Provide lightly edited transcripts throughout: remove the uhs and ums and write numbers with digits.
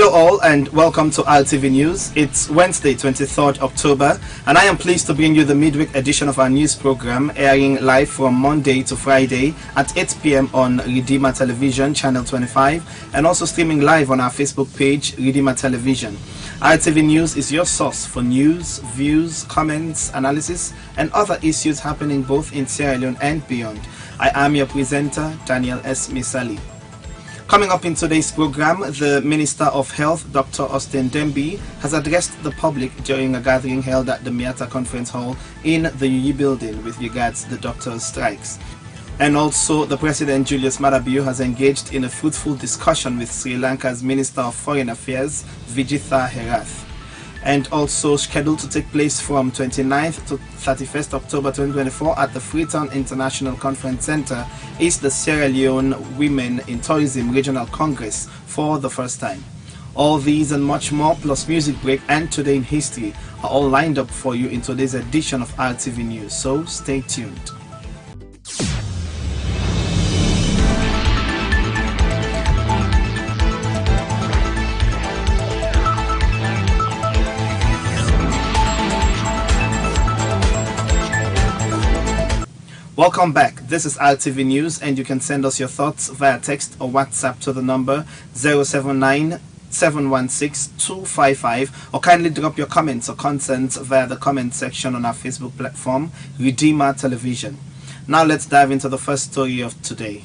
Hello all and welcome to RTV News. It's Wednesday 23rd October and I am pleased to bring you the midweek edition of our news program airing live from Monday to Friday at 8 p.m. on Redeemer Television channel 25 and also streaming live on our Facebook page Redeemer Television. RTV News is your source for news, views, comments, analysis and other issues happening both in Sierra Leone and beyond. I am your presenter Daniel S. Misali. Coming up in today's program, the Minister of Health, Dr. Austin Dembi, has addressed the public during a gathering held at the Miata Conference Hall in the UU building with regards to the doctors' strikes. And also, the President Julius Maada Bio has engaged in a fruitful discussion with Sri Lanka's Minister of Foreign Affairs, Vijitha Herath. And also scheduled to take place from 29th to 31st October 2024 at the Freetown International Conference Center is the Sierra Leone Women in Tourism Regional Congress for the first time. All these and much more plus music break and Today in History are all lined up for you in today's edition of RTV News, so stay tuned. Welcome back. This is RTV News and you can send us your thoughts via text or WhatsApp to the number 079-716-255 or kindly drop your comments or concerns via the comment section on our Facebook platform Redeemer Television. Now let's dive into the first story of today.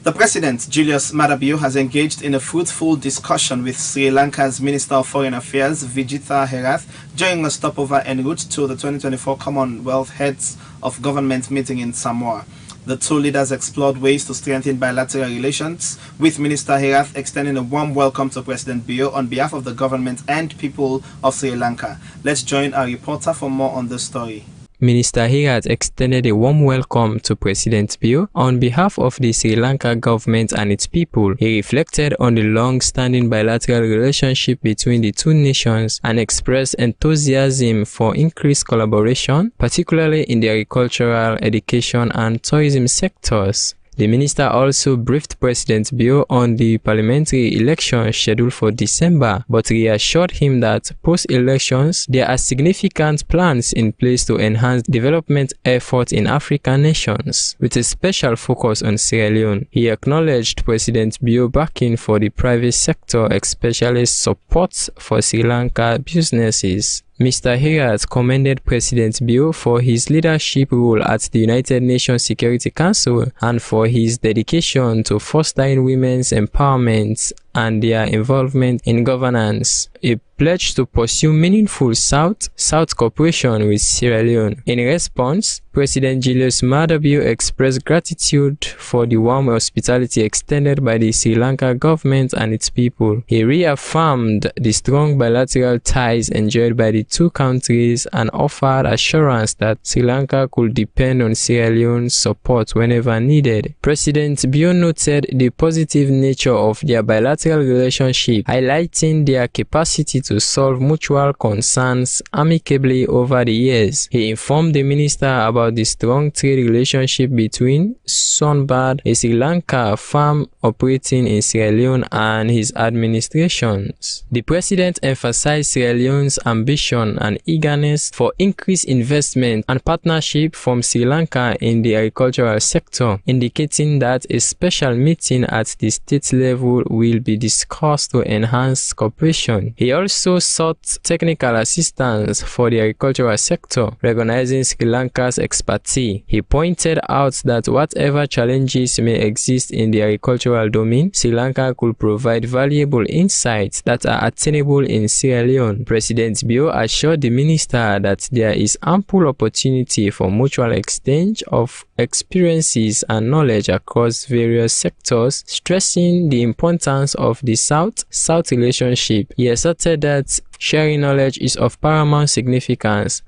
The President, Julius Maada Bio, has engaged in a fruitful discussion with Sri Lanka's Minister of Foreign Affairs, Vijitha Herath, during a stopover en route to the 2024 Commonwealth Heads of Government meeting in Samoa. The two leaders explored ways to strengthen bilateral relations, with Minister Herath extending a warm welcome to President Bio on behalf of the government and people of Sri Lanka. Let's join our reporter for more on this story. Minister Herath extended a warm welcome to President Bio on behalf of the Sri Lanka government and its people. He reflected on the long-standing bilateral relationship between the two nations and expressed enthusiasm for increased collaboration, particularly in the agricultural, education and tourism sectors. The minister also briefed President Bio on the parliamentary election scheduled for December, but reassured him that post-elections there are significant plans in place to enhance development efforts in African nations, with a special focus on Sierra Leone. He acknowledged President Bio backing for the private sector, especially support for Sri Lanka businesses. Mr. Herath commended President Bio for his leadership role at the United Nations Security Council and for his dedication to fostering women's empowerment and their involvement in governance. He pledged to pursue meaningful South-South cooperation with Sierra Leone. In response, President Julius Maada Bio expressed gratitude for the warm hospitality extended by the Sri Lanka government and its people. He reaffirmed the strong bilateral ties enjoyed by the two countries and offered assurance that Sri Lanka could depend on Sierra Leone's support whenever needed. President Bio noted the positive nature of their bilateral relationship, highlighting their capacity to solve mutual concerns amicably over the years. He informed the minister about the strong trade relationship between Sonbad, a Sri Lanka firm operating in Sierra Leone, and his administrations. The president emphasized Sierra Leone's ambition and eagerness for increased investment and partnership from Sri Lanka in the agricultural sector, indicating that a special meeting at the state level will be discussed to enhance cooperation. He also sought technical assistance for the agricultural sector, recognizing Sri Lanka's expertise. He pointed out that whatever challenges may exist in the agricultural domain, Sri Lanka could provide valuable insights that are attainable in Sierra Leone. President Bio assured the minister that there is ample opportunity for mutual exchange of experiences and knowledge across various sectors, stressing the importance of the South-South relationship. He asserted that sharing knowledge is of paramount significance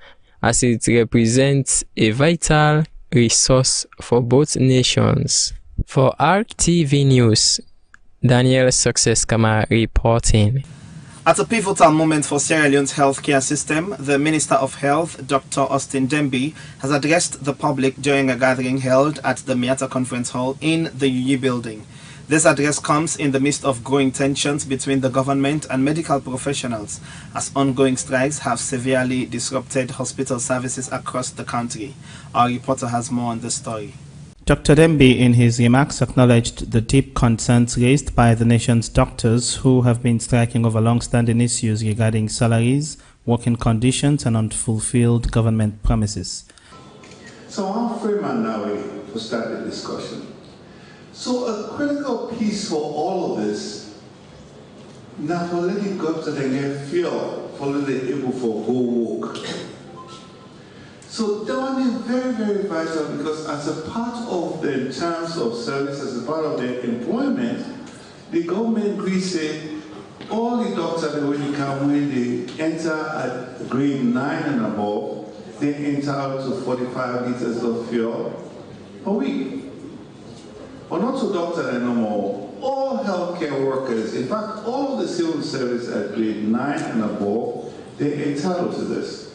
as it represents a vital resource for both nations. For RTV News, Daniel Success Kama reporting. At a pivotal moment for Sierra Leone's healthcare system, the Minister of Health, Dr. Austin Dembi, has addressed the public during a gathering held at the Miata Conference Hall in the UU building. This address comes in the midst of growing tensions between the government and medical professionals, as ongoing strikes have severely disrupted hospital services across the country. Our reporter has more on this story. Dr. Dembi, in his remarks, acknowledged the deep concerns raised by the nation's doctors who have been striking over long-standing issues regarding salaries, working conditions, and unfulfilled government promises. So I'll frame it now to start the discussion. So a critical piece for all of this, not only got to get fuel for the able for go work. So that one is very, very vital, because as a part of the terms of service, as a part of their employment, the government agrees say all the doctors that when you come, when they enter at grade 9 and above, they enter up to 45 liters of fuel a week. But not to doctors no more. All healthcare workers, in fact, all of the civil service at grade 9 and above, they're entitled to this.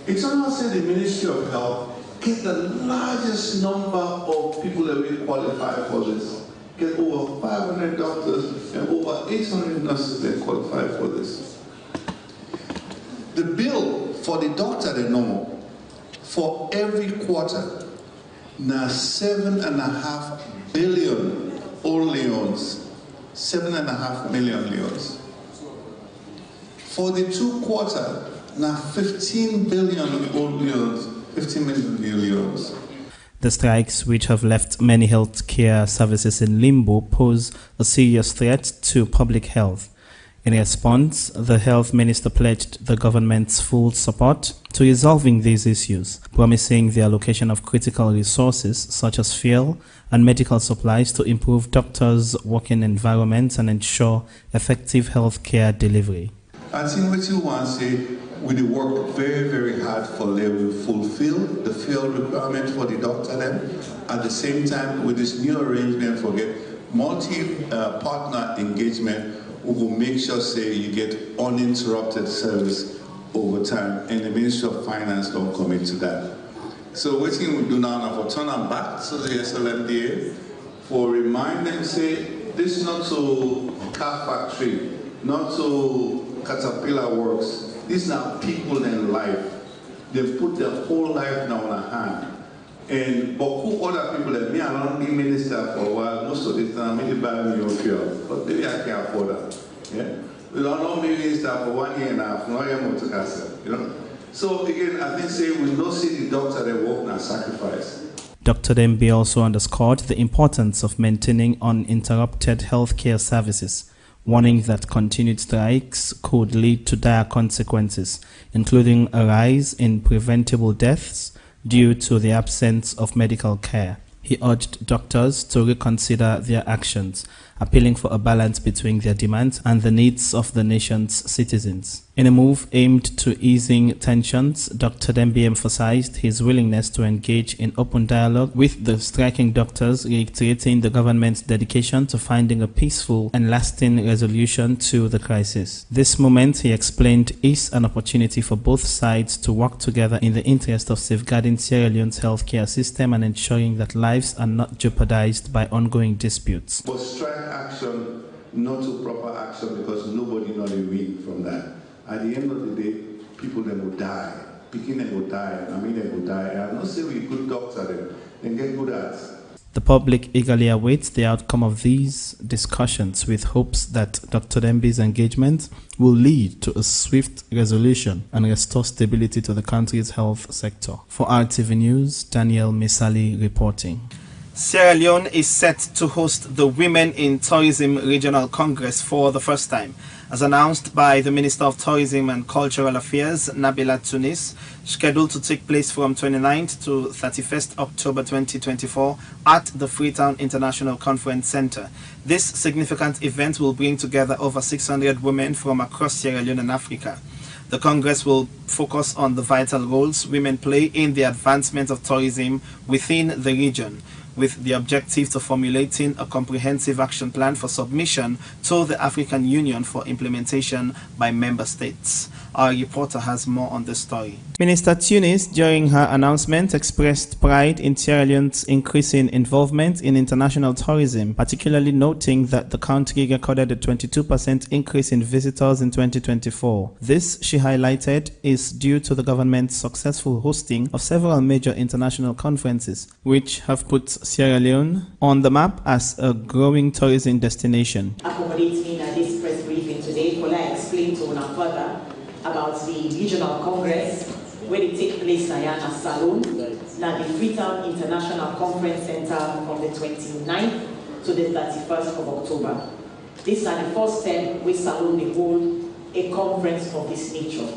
It's almost said the Ministry of Health get the largest number of people that will qualify for this. Get over 500 doctors and over 800 nurses that qualify for this. The bill for the doctor they know for every quarter now 7.5 billion old leons, 7.5 million leons. For the 2 quarters, now 15 billion old leons, 15 million leons. The strikes, which have left many healthcare services in limbo, pose a serious threat to public health. In response, the health minister pledged the government's full support to resolving these issues, promising the allocation of critical resources such as fuel and medical supplies to improve doctors' working environments and ensure effective healthcare delivery. I think what you want to say, we work very, very hard for them to fulfill the field requirement for the doctor then. At the same time, with this new arrangement for get multi-partner engagement, we will make sure, say, you get uninterrupted service over time, and the Ministry of Finance don't commit to that. So what we do now for turn them back to the SLMDA, for remind them, say, this is not to car factory, not to Caterpillar works. These are people in life. They've put their whole life now on a hand. And but who other people like me, I don't be minister for a while, most of the time, maybe buy me your fuel. But maybe I can't afford that. Yeah? We don't know me minister for 1 year and a half, no year more to cast, you know. So again, I think say we don't see the doctor that work and sacrifice. Dr. Dembi also underscored the importance of maintaining uninterrupted healthcare services, warning that continued strikes could lead to dire consequences, including a rise in preventable deaths due to the absence of medical care. He urged doctors to reconsider their actions, appealing for a balance between their demands and the needs of the nation's citizens. In a move aimed to easing tensions, Dr. Dembi emphasized his willingness to engage in open dialogue with the striking doctors, reiterating the government's dedication to finding a peaceful and lasting resolution to the crisis. This moment, he explained, is an opportunity for both sides to work together in the interest of safeguarding Sierra Leone's healthcare system and ensuring that lives are not jeopardized by ongoing disputes. But strike action, not to proper action, because nobody knows the win from that. At the end of the day, people then will die. Picking them will die. I mean, they will die. I'm not saying we're good doctor then get good at. The public eagerly awaits the outcome of these discussions with hopes that Dr. Dembi's engagement will lead to a swift resolution and restore stability to the country's health sector. For RTV News, Daniel Misali reporting. Sierra Leone is set to host the Women in Tourism Regional Congress for the first time. As announced by the Minister of Tourism and Cultural Affairs, Nabila Tunis, scheduled to take place from 29th to 31st October 2024 at the Freetown International Conference Center. This significant event will bring together over 600 women from across Sierra Leone and Africa. The Congress will focus on the vital roles women play in the advancement of tourism within the region, with the objective of formulating a comprehensive action plan for submission to the African Union for implementation by member states. Our reporter has more on this story. Minister Tunis, during her announcement, expressed pride in Sierra Leone's increasing involvement in international tourism, particularly noting that the country recorded a 22% increase in visitors in 2024. This, she highlighted, is due to the government's successful hosting of several major international conferences, which have put Sierra Leone on the map as a growing tourism destination. Accommodate me in this press briefing today for I explain to una further about the regional congress where it takes place in Yana Salon, now the Freetown International Conference Center from the 29th to the 31st of October. This is the first time we Salon they hold a conference of this nature.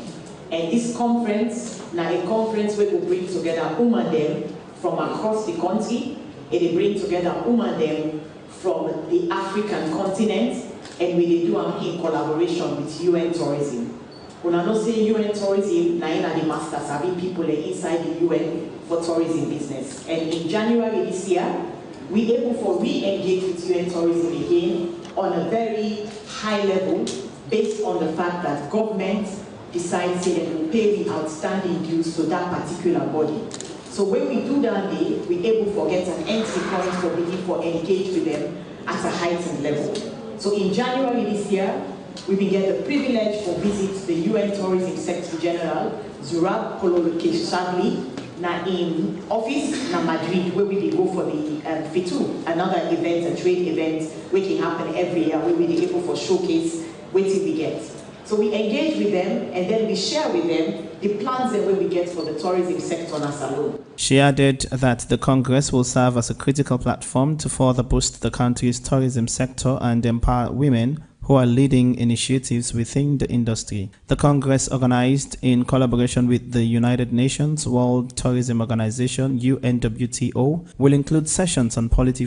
And this conference, now a conference where we bring together women from across the country, and they bring together women from the African continent, and we do them in collaboration with UN Tourism. When I don't say UN Tourism, now the masters having people inside the UN for tourism business. And in January this year, we able to re-engage with UN Tourism again on a very high level, based on the fact that government decides that they will pay the outstanding dues to that particular body. So when we do that, we able to get an entry point for beginning for engage with them at a heightened level. So in January this year, we will get the privilege to visit the UN Tourism Secretary General, Zurab Kololokeshagli, now in office, now Madrid, where we will go for the FITU, another event, a trade event, which can happen every year, where we will be able to showcase what we get. So we engage with them, and then we share with them the plans that we get for the tourism sector in Salone. She added that the Congress will serve as a critical platform to further boost the country's tourism sector and empower women who are leading initiatives within the industry. The Congress, organized in collaboration with the United Nations World Tourism Organization, UNWTO, will include sessions on policy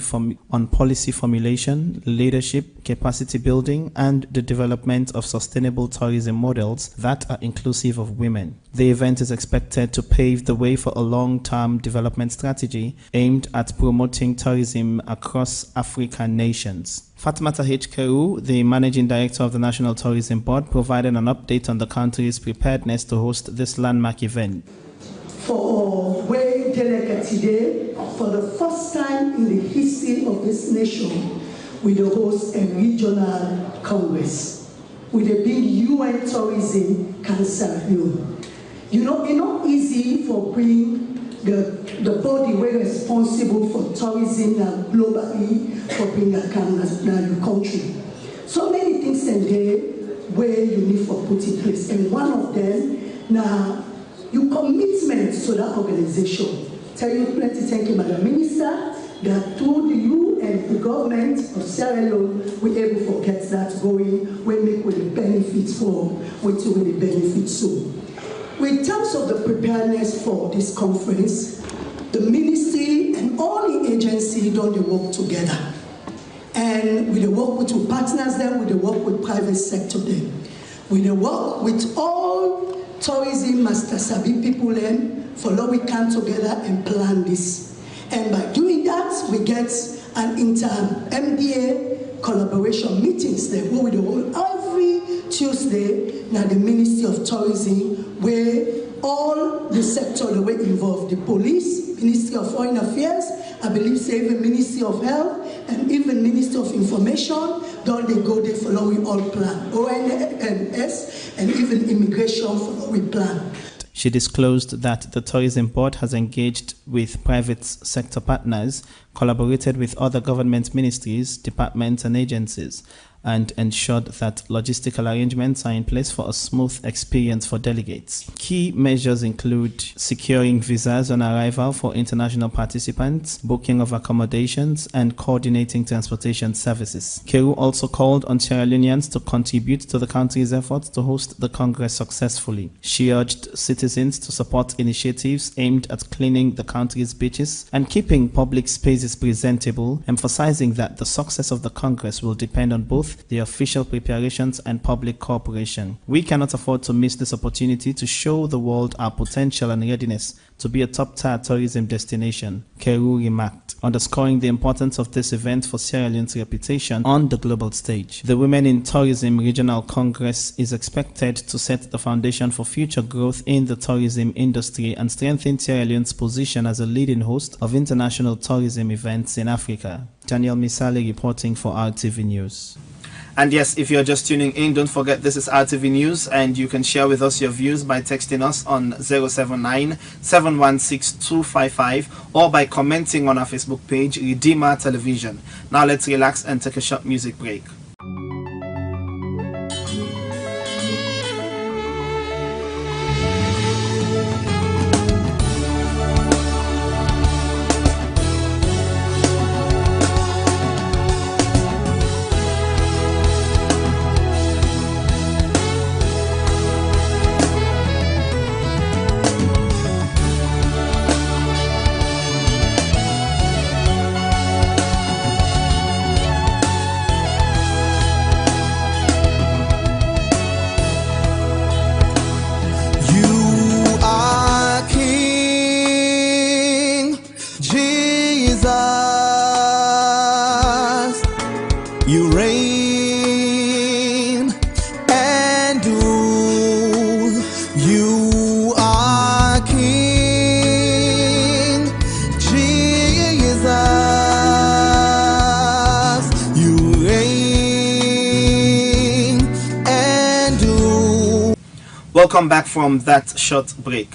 formulation, leadership, capacity building, and the development of sustainable tourism models that are inclusive of women. The event is expected to pave the way for a long-term development strategy aimed at promoting tourism across African nations. Fatmata H. Keru, the Managing Director of the National Tourism Board, provided an update on the country's preparedness to host this landmark event. For way delegate today, for the first time in the history of this nation, we will host a regional congress with a big UN Tourism Council. You know, it's not easy for bring the body we're responsible for tourism globally for bringing a the country. So many things in there where you need for put in place. And one of them, now, your commitment to that organization. Tell you plenty, thank you, Madam Minister, that through you and the government of Sierra Leone, we're able to get that going, we make with the benefits for, with the benefits soon. In terms of the preparedness for this conference, the ministry and all the agencies don't they work together. And we work with partners there, we work with private sector there. We work with all tourism master sabi people then, for what we can together and plan this. And by doing that, we get an inter-MDA collaboration meetings there, where we do every Tuesday, now the Ministry of Tourism, where all the sector that were involved, the police, Ministry of Foreign Affairs, I believe say even Ministry of Health, and even Ministry of Information, don't they go there following all plan, ONS, and even immigration following plan. She disclosed that the Tourism Board has engaged with private sector partners, collaborated with other government ministries, departments, and agencies, and ensured that logistical arrangements are in place for a smooth experience for delegates. Key measures include securing visas on arrival for international participants, booking of accommodations, and coordinating transportation services. Keru also called on Sierra Leoneans to contribute to the country's efforts to host the Congress successfully. She urged citizens to support initiatives aimed at cleaning the country's beaches and keeping public spaces presentable, emphasizing that the success of the Congress will depend on both both the official preparations and public cooperation. We cannot afford to miss this opportunity to show the world our potential and readiness to be a top-tier tourism destination, Keru remarked, underscoring the importance of this event for Sierra Leone's reputation on the global stage. The Women in Tourism Regional Congress is expected to set the foundation for future growth in the tourism industry and strengthen Sierra Leone's position as a leading host of international tourism events in Africa. Daniel Misali reporting for RTV News. And yes, if you're just tuning in, don't forget this is RTV News, and you can share with us your views by texting us on 079-716-255 or by commenting on our Facebook page, Redeemer Television. Now let's relax and take a short music break. You reign and rule. You are King Jesus. You reign and rule. Welcome back from that short break.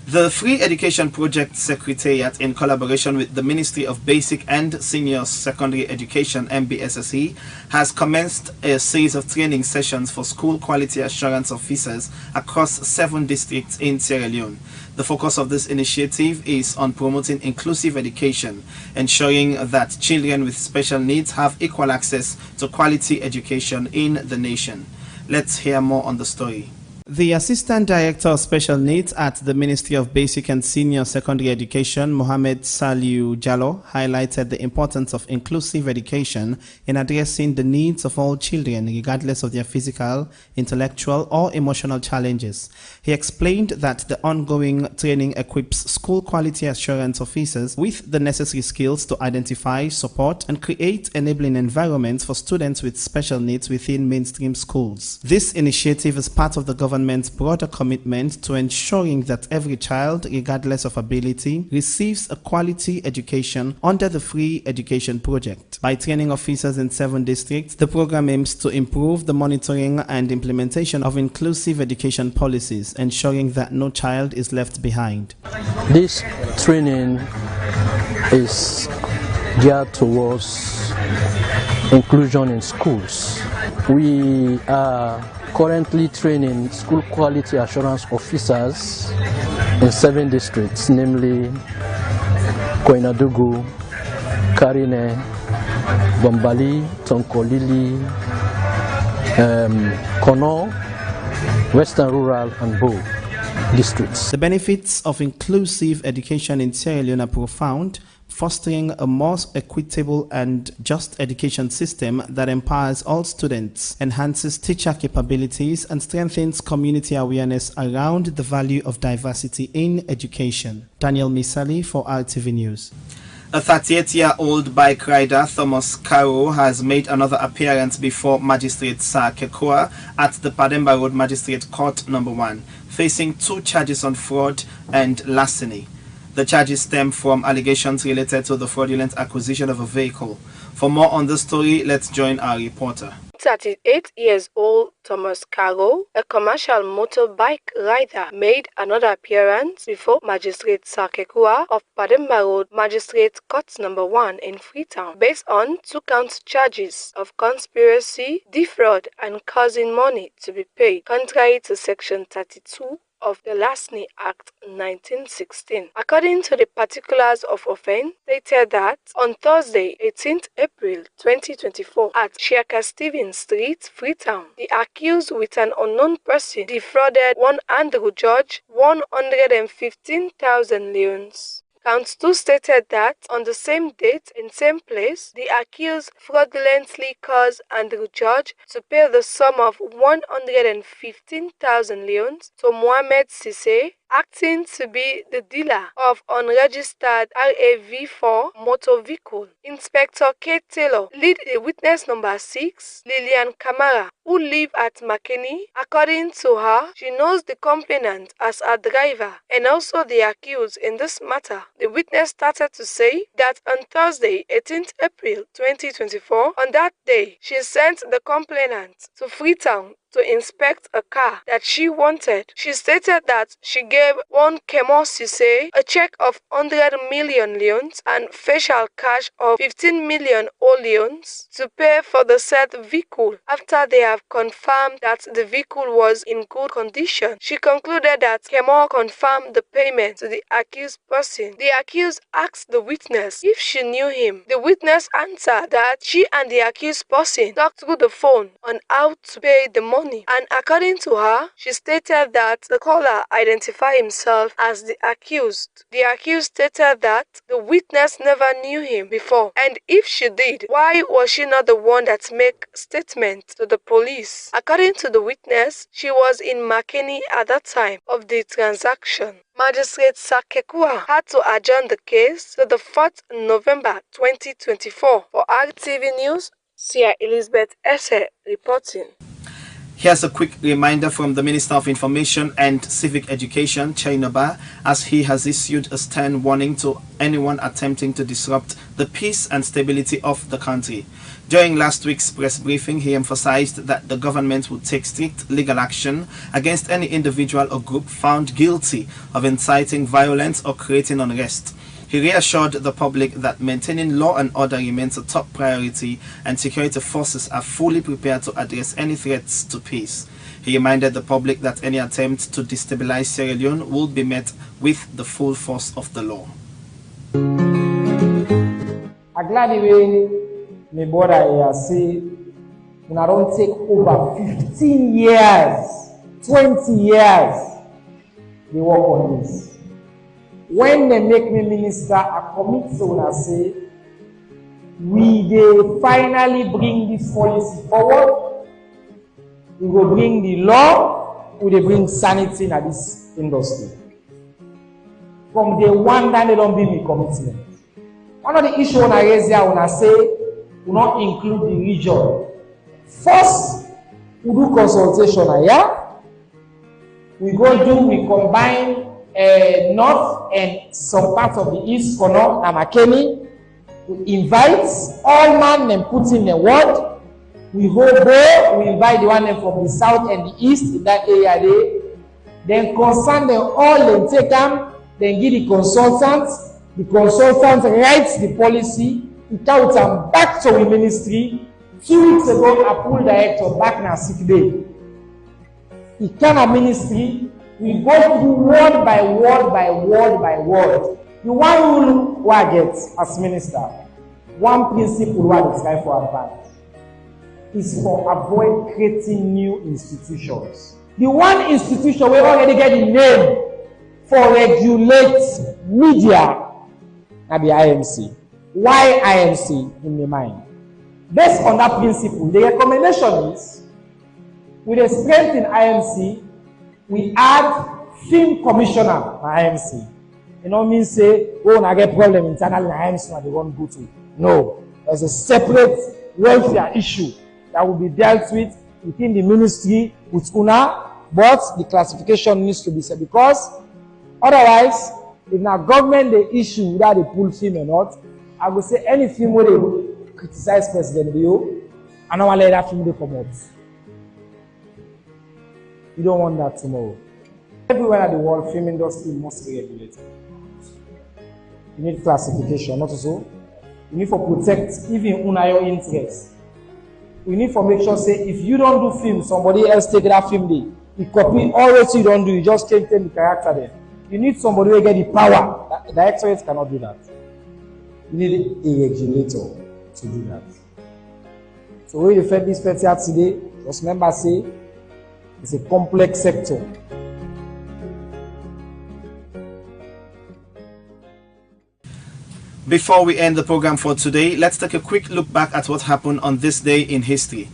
The Free Education Project Secretariat, in collaboration with the Ministry of Basic and Senior Secondary Education (MBSSE), has commenced a series of training sessions for school quality assurance officers across 7 districts in Sierra Leone. The focus of this initiative is on promoting inclusive education, ensuring that children with special needs have equal access to quality education in the nation. Let's hear more on the story. The Assistant Director of Special Needs at the Ministry of Basic and Senior Secondary Education, Mohamed Saliu Jallo, highlighted the importance of inclusive education in addressing the needs of all children, regardless of their physical, intellectual, or emotional challenges. He explained that the ongoing training equips school quality assurance officers with the necessary skills to identify, support, and create enabling environments for students with special needs within mainstream schools. This initiative is part of the government's broader commitment to ensuring that every child, regardless of ability, receives a quality education under the Free Education Project. By training officers in 7 districts, the program aims to improve the monitoring and implementation of inclusive education policies, ensuring that no child is left behind. This training is geared towards inclusion in schools. We are currently training school quality assurance officers in 7 districts, namely Koinadugu, Karine, Bombali, Tonkolili, Kono, Western Rural, and Bo districts. The benefits of inclusive education in Sierra Leone are profound, fostering a more equitable and just education system that empowers all students, enhances teacher capabilities, and strengthens community awareness around the value of diversity in education. Daniel Misali for RTV News. A 38-year-old bike rider, Thomas Caro, has made another appearance before Magistrate Sir Kekua at the Pademba Road Magistrate Court No. 1, facing 2 charges on fraud and larceny. The charges stem from allegations related to the fraudulent acquisition of a vehicle. For more on this story, let's join our reporter. 38 years old Thomas Caro, a commercial motorbike rider, made another appearance before Magistrate Sir Kekua of Pademba Road Magistrate Court No. 1 in Freetown, based on 2-count charges of conspiracy, defraud, and causing money to be paid, contrary to Section 32 of the Larceny Act 1916. According to the particulars of offence, stated that on Thursday, 18th April 2024, at Sheikha Stevens Street, Freetown, the accused with an unknown person defrauded one Andrew George 115,000 leones. Count 2 stated that on the same date in same place, the accused fraudulently caused Andrew George to pay the sum of 115,000 leones to Mohamed Sisse, acting to be the dealer of unregistered RAV4 motor vehicle. Inspector Kate Taylor lead a witness number 6, Lillian Kamara, who live at Makeni. According to her, she knows the complainant as her driver and also the accused in this matter. The witness started to say that on Thursday, 18th April 2024, on that day, she sent the complainant to Freetown to inspect a car that she wanted. She stated that she gave one Kemo Sisse a check of 100 million leones and facial cash of 15 million leones to pay for the said vehicle. After they have confirmed that the vehicle was in good condition, she concluded that Kemo confirmed the payment to the accused person. The accused asked the witness if she knew him. The witness answered that she and the accused person talked through the phone on how to pay the money. And according to her, she stated that the caller identified himself as the accused. The accused stated that the witness never knew him before, and if she did, why was she not the one that made statement to the police? According to the witness, she was in Makeni at that time of the transaction. Magistrate Sakekua had to adjourn the case to the 4th November 2024. For RTV News, Sia Elizabeth Esse reporting. Here's a quick reminder from the Minister of Information and Civic Education, Chainoba, as he has issued a stern warning to anyone attempting to disrupt the peace and stability of the country. During last week's press briefing, he emphasized that the government would take strict legal action against any individual or group found guilty of inciting violence or creating unrest. He reassured the public that maintaining law and order remains a top priority and security forces are fully prepared to address any threats to peace. He reminded the public that any attempt to destabilize Sierra Leone will be met with the full force of the law. I'm glad my brother here say, when I don't take over 15 years, 20 years, they work on this. When they make me minister, I commit to when I say, we they finally bring this policy forward. We will bring the law, we will bring sanity in this industry. From day one, that they don't be my commitment. One of the issues when I raise here, when I say, we not include the region. First, we do consultation here. We combine north and some parts of the east, Kono and Makeni. We invite all men and put in the word. We hold both. We invite the one from the south and the east in that area there. Then concern them all and take them. Then give the consultants. The consultant writes the policy. It out and back to the ministry. 2 weeks ago, I pulled director back now 6 days. It came to ministry. We go through word by word by word by word. The one rule we get as minister, one principle we try for advance is for avoid creating new institutions. The one institution we already get the name for regulate media at the IMC. Why IMC in my mind? Based on that principle, the recommendation is with a strength in IMC, we add film commissioner at IMC. You know, mean say, oh, I get problem internally in IMC and they won't go to. No, there's a separate welfare issue that will be dealt with within the ministry with UNA, but the classification needs to be set because otherwise, if now government the issue whether they pull film or not, I will say any film where they criticize President Bio, I don't want to let that film come out. You don't want that tomorrow. Everywhere in the world, film industry must be regulated. You need classification, not so. You need to protect even your interests. You need to make sure, say, if you don't do film, somebody else take that film day. You copy all what you don't do, you just change the character there. You need somebody who get the power. The directorate cannot do that. You need a regulator to do that. So when you defend this fetish today, just remember, say, it's a complex sector. Before we end the program for today, let's take a quick look back at what happened on this day in history.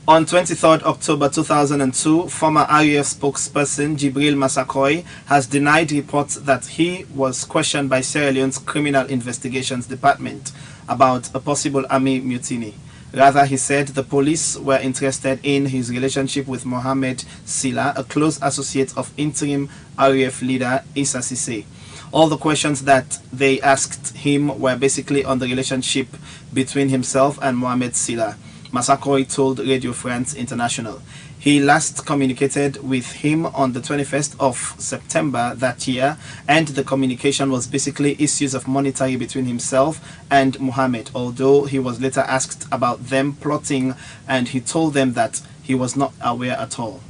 On 23rd October 2002, former RUF spokesperson Jibril Massakoy has denied reports that he was questioned by Sierra Leone's Criminal Investigations Department about a possible army mutiny. Rather, he said the police were interested in his relationship with Mohamed Silla, a close associate of interim RUF leader Issa Sise. All the questions that they asked him were basically on the relationship between himself and Mohamed Silla, Massakoy told Radio France International. He last communicated with him on the 21st of September that year, and the communication was basically issues of monetary between himself and Mohamed, although he was later asked about them plotting and he told them that he was not aware at all.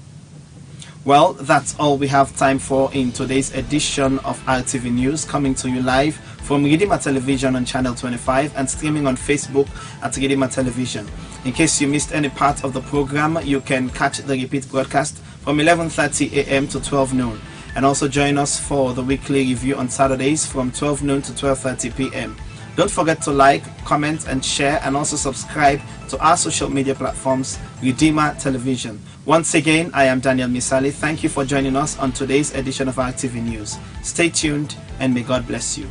Well, that's all we have time for in today's edition of RTV News, coming to you live from Ridima Television on Channel 25 and streaming on Facebook at Ridima Television. In case you missed any part of the program, you can catch the repeat broadcast from 11:30 a.m. to 12 noon. And also join us for the weekly review on Saturdays from 12 noon to 12:30 p.m. Don't forget to like, comment and share, and also subscribe to our social media platforms, Ridima Television. Once again, I am Daniel Misali. Thank you for joining us on today's edition of RTV News. Stay tuned and may God bless you.